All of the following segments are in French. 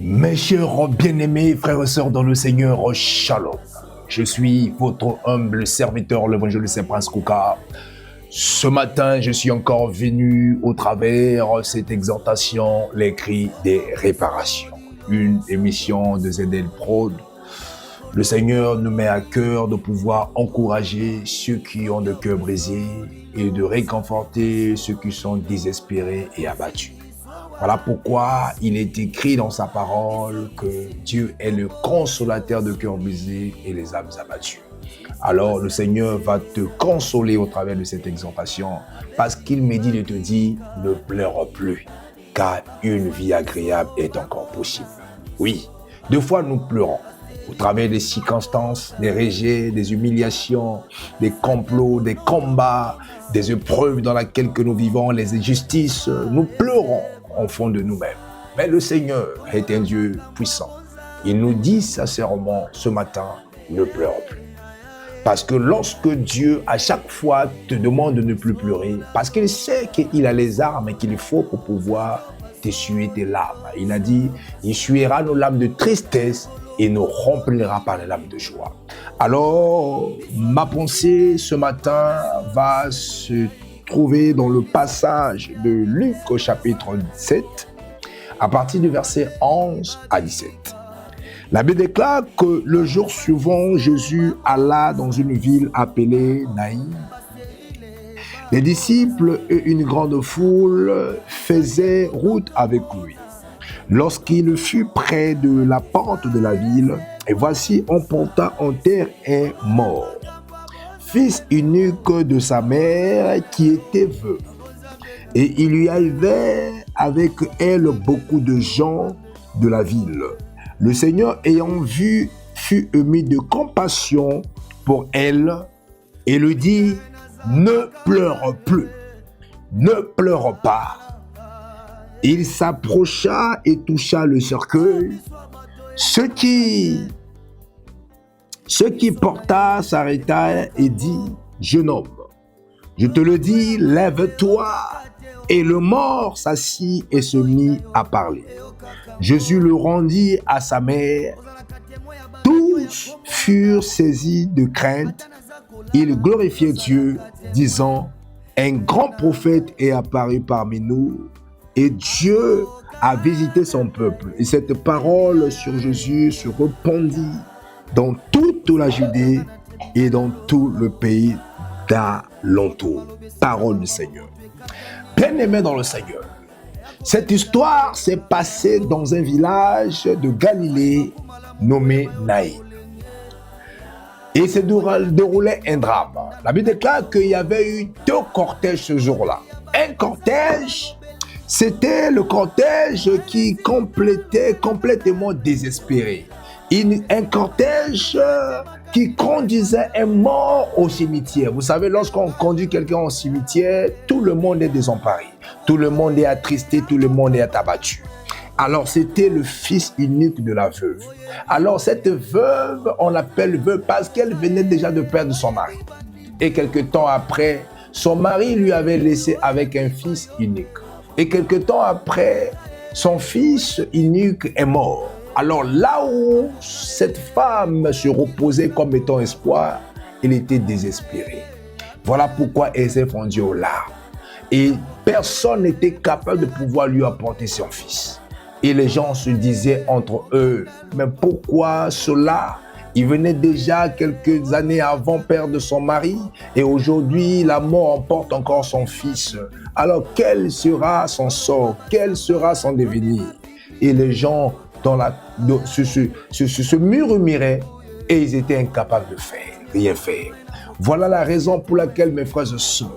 Mes chers bien-aimés frères et sœurs dans le Seigneur, Shalom. Je suis votre humble serviteur, l'évangéliste Prince Kouka. Ce matin, je suis encore venu au travers cette exhortation, les cris des réparations. Une émission de ZL Prod. Le Seigneur nous met à cœur de pouvoir encourager ceux qui ont le cœur brisé et de réconforter ceux qui sont désespérés et abattus. Voilà pourquoi il est écrit dans sa parole que Dieu est le consolateur de cœurs brisés et les âmes abattues. Alors le Seigneur va te consoler au travers de cette exhortation parce qu'il me dit de te dire ne pleure plus car une vie agréable est encore possible. Oui, deux fois nous pleurons au travers des circonstances, des rejets, des humiliations, des complots, des combats, des épreuves dans lesquelles que nous vivons, les injustices, nous pleurons au fond de nous-mêmes. Mais le Seigneur est un Dieu puissant. Il nous dit sincèrement ce matin, ne pleure plus. Parce que lorsque Dieu, à chaque fois, te demande de ne plus pleurer, parce qu'il sait qu'il a les armes qu'il faut pour pouvoir t'essuyer tes larmes. Il a dit, il essuiera nos larmes de tristesse et nous remplira par les larmes de joie. Alors, ma pensée ce matin va se trouver dans le passage de Luc au chapitre 7, à partir du verset 11 à 17. La Bible déclare que le jour suivant, Jésus alla dans une ville appelée Naïm. Les disciples et une grande foule faisaient route avec lui. Lorsqu'il fut près de la porte de la ville, et voici, on porta en terre un mort, fils unique de sa mère qui était veuve. Et il y avait avec elle beaucoup de gens de la ville. Le Seigneur, ayant vu, fut ému de compassion pour elle et lui dit, ne pleure plus, ne pleure pas. Il s'approcha et toucha le cercueil. Ce qui porta s'arrêta et dit, jeune homme, je te le dis, lève-toi. Et le mort s'assit et se mit à parler. Jésus le rendit à sa mère. Tous furent saisis de crainte. Ils glorifiaient Dieu, disant, un grand prophète est apparu parmi nous et Dieu a visité son peuple. Et cette parole sur Jésus se répandit dans toute la Judée et dans tout le pays d'alentour. Parole du Seigneur. Bien-aimés dans le Seigneur, cette histoire s'est passée dans un village de Galilée nommé Naïm. Et s'est déroulé un drame. La Bible déclare qu'il y avait eu deux cortèges ce jour-là. Un cortège, c'était le cortège qui complétait complètement désespéré. Un cortège qui conduisait un mort au cimetière. Vous savez, lorsqu'on conduit quelqu'un au cimetière, tout le monde est désemparé, tout le monde est attristé, tout le monde est abattu. Alors, c'était le fils unique de la veuve. Alors, cette veuve, on l'appelle veuve parce qu'elle venait déjà de perdre son mari. Et quelque temps après, son mari lui avait laissé avec un fils unique. Et quelque temps après, son fils unique est mort. Alors là où cette femme se reposait comme étant espoir, elle était désespérée. Voilà pourquoi elle s'est fondue aux larmes. Et personne n'était capable de pouvoir lui apporter son fils. Et les gens se disaient entre eux, mais pourquoi cela? Il venait déjà quelques années avant perdre son mari et aujourd'hui la mort emporte encore son fils. Alors quel sera son sort? Quel sera son devenir? Et les gens se murmuraient et ils étaient incapables de rien faire. Voilà la raison pour laquelle, mes frères et sœurs,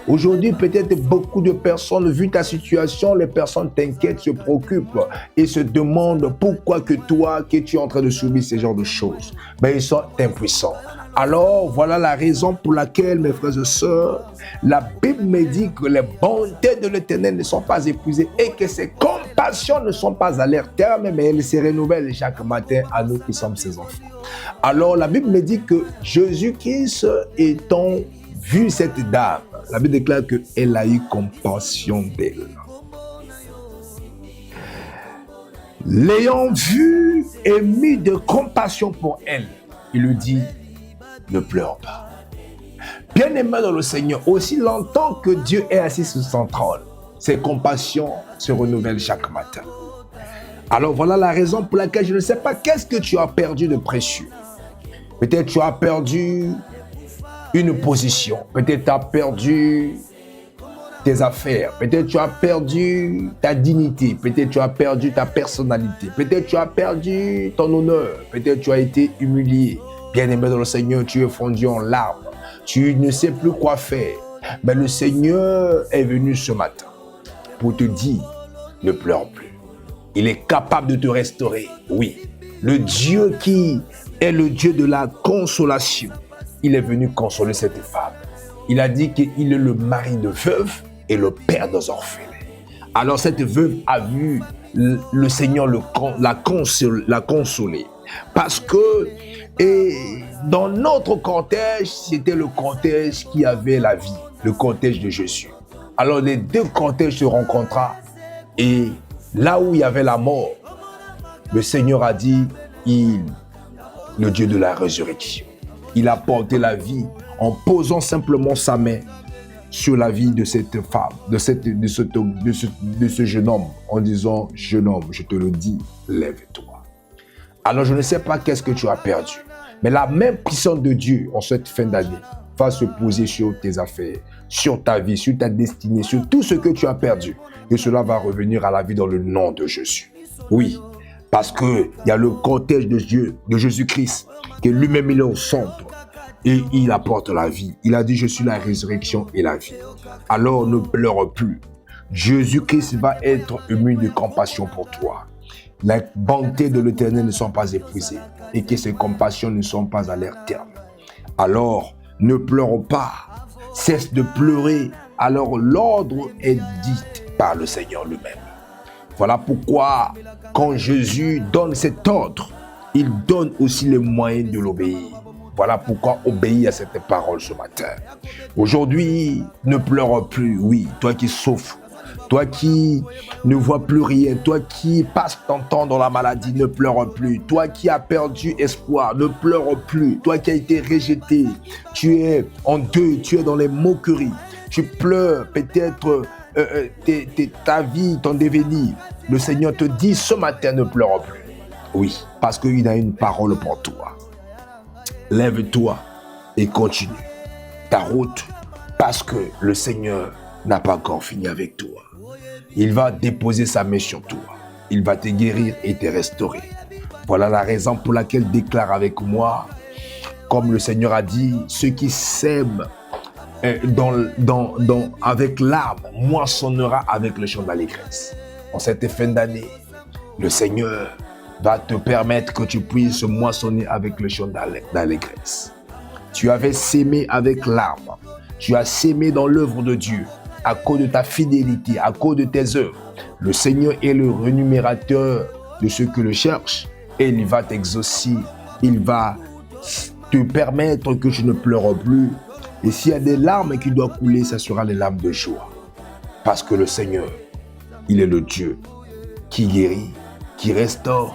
aujourd'hui, peut-être beaucoup de personnes, vu ta situation, les personnes t'inquiètent, se préoccupent et se demandent pourquoi que toi, que tu es en train de subir ce genre de choses. Ben, ils sont impuissants. Alors, voilà la raison pour laquelle, mes frères et sœurs, la Bible me dit que les bontés de l'Éternel ne sont pas épuisées et que ses compassions ne sont pas à leur terme, mais elles se renouvellent chaque matin à nous qui sommes ses enfants. Alors, la Bible me dit que Jésus-Christ étant vu cette dame, la Bible déclare qu'elle a eu compassion d'elle. L'ayant vu et mis de compassion pour elle, il lui dit, ne pleure pas. Bien-aimé dans le Seigneur, aussi longtemps que Dieu est assis sur son trône, ses compassions se renouvellent chaque matin. Alors voilà la raison pour laquelle je ne sais pas qu'est-ce que tu as perdu de précieux. Peut-être tu as perdu une position, peut-être tu as perdu tes affaires, peut-être tu as perdu ta dignité, peut-être tu as perdu ta personnalité, peut-être tu as perdu ton honneur, peut-être tu as été humilié. Bien-aimé dans le Seigneur, tu es fondu en larmes, tu ne sais plus quoi faire. Mais le Seigneur est venu ce matin pour te dire, ne pleure plus. Il est capable de te restaurer, oui. Le Dieu qui est le Dieu de la consolation, il est venu consoler cette femme. Il a dit qu'il est le mari de veuve et le père des orphelins. Alors cette veuve a vu le Seigneur la consoler. Parce que dans notre cortège, c'était le cortège qui avait la vie, le cortège de Jésus. Alors les deux cortèges se rencontrent et là où il y avait la mort, le Seigneur a dit, le Dieu de la résurrection, il a porté la vie en posant simplement sa main sur la vie de cette femme, de ce jeune homme, en disant, jeune homme, je te le dis, lève-toi. Alors je ne sais pas qu'est-ce que tu as perdu, mais la main puissante de Dieu en cette fin d'année va se poser sur tes affaires, sur ta vie, sur ta destinée, sur tout ce que tu as perdu. Et cela va revenir à la vie dans le nom de Jésus. Oui, parce qu'il y a le cortège de Dieu, de Jésus-Christ, que lui-même il est au centre. Et il apporte la vie. Il a dit, je suis la résurrection et la vie. Alors ne pleure plus. Jésus-Christ va être ému de compassion pour toi. La bonté de l'Éternel ne sont pas épuisées et que ses compassions ne sont pas à leur terme. Alors ne pleure pas. Cesse de pleurer. Alors l'ordre est dit par le Seigneur lui-même. Voilà pourquoi quand Jésus donne cet ordre, il donne aussi les moyens de l'obéir. Voilà pourquoi obéis à cette parole ce matin. Aujourd'hui, ne pleure plus, oui, toi qui souffres, toi qui ne vois plus rien, toi qui passes ton temps dans la maladie, ne pleure plus. Toi qui as perdu espoir, ne pleure plus. Toi qui as été rejeté, tu es en deuil, tu es dans les moqueries, tu pleures peut-être ta vie, ton devenir. Le Seigneur te dit ce matin, ne pleure plus. Oui, parce qu'il a une parole pour toi. Lève-toi et continue ta route parce que le Seigneur n'a pas encore fini avec toi. Il va déposer sa main sur toi. Il va te guérir et te restaurer. Voilà la raison pour laquelle déclare avec moi, comme le Seigneur a dit, ceux qui sèment avec larmes moissonnera avec le chant d'allégresse. En cette fin d'année, le Seigneur va te permettre que tu puisses moissonner avec le chant d'allégresse. Tu avais sémé avec larmes. Tu as sémé dans l'œuvre de Dieu à cause de ta fidélité, à cause de tes œuvres. Le Seigneur est le rémunérateur de ceux qui le cherchent et il va t'exaucer. Il va te permettre que tu ne pleures plus. Et s'il y a des larmes qui doivent couler, ce sera les larmes de joie. Parce que le Seigneur, il est le Dieu qui guérit, qui restaure.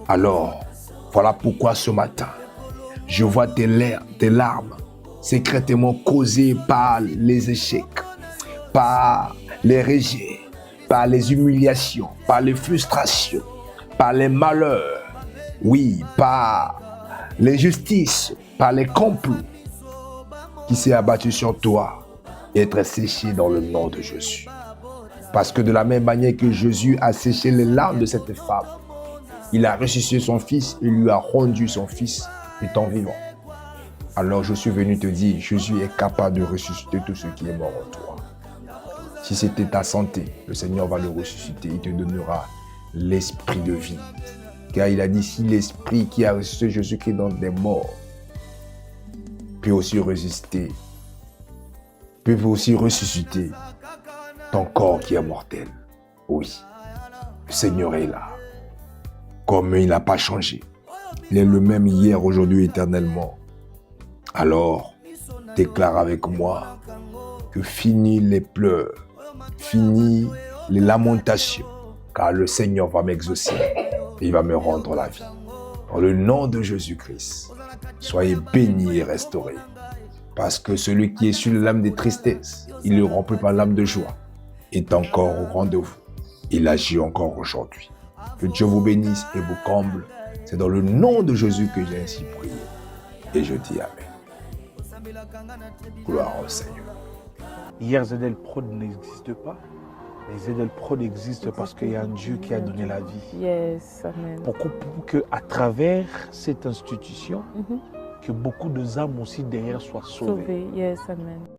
Alors, voilà pourquoi ce matin, je vois tes larmes secrètement causées par les échecs, par les rejets, par les humiliations, par les frustrations, par les malheurs, oui, par l'injustice, par les complots qui s'est abattu sur toi et être séché dans le nom de Jésus. Parce que de la même manière que Jésus a séché les larmes de cette femme, il a ressuscité son fils et lui a rendu son fils étant vivant. Alors je suis venu te dire, Jésus est capable de ressusciter tout ce qui est mort en toi. Si c'était ta santé, le Seigneur va le ressusciter. Il te donnera l'esprit de vie. Car il a dit, si l'esprit qui a ressuscité Jésus-Christ dans des morts peut aussi ressusciter ton corps qui est mortel. Oui, le Seigneur est là. Comme il n'a pas changé. Il est le même hier, aujourd'hui, éternellement. Alors, déclare avec moi que fini les pleurs, fini les lamentations, car le Seigneur va m'exaucer et il va me rendre la vie. Dans le nom de Jésus-Christ, soyez bénis et restaurés. Parce que celui qui est sur l'âme des tristesses, il est rempli par l'âme de joie, est encore au rendez-vous. Il agit encore aujourd'hui. Que Dieu vous bénisse et vous comble. C'est dans le nom de Jésus que j'ai ainsi prié. Et je dis Amen. Gloire au Seigneur. Hier, ZL Prod n'existe pas. Mais ZL Prod existe parce qu'il y a un Dieu qui a donné la vie. Yes, amen. Pour qu'à travers cette institution, que beaucoup d'âmes aussi derrière soient sauvées. Sauvé, yes, amen.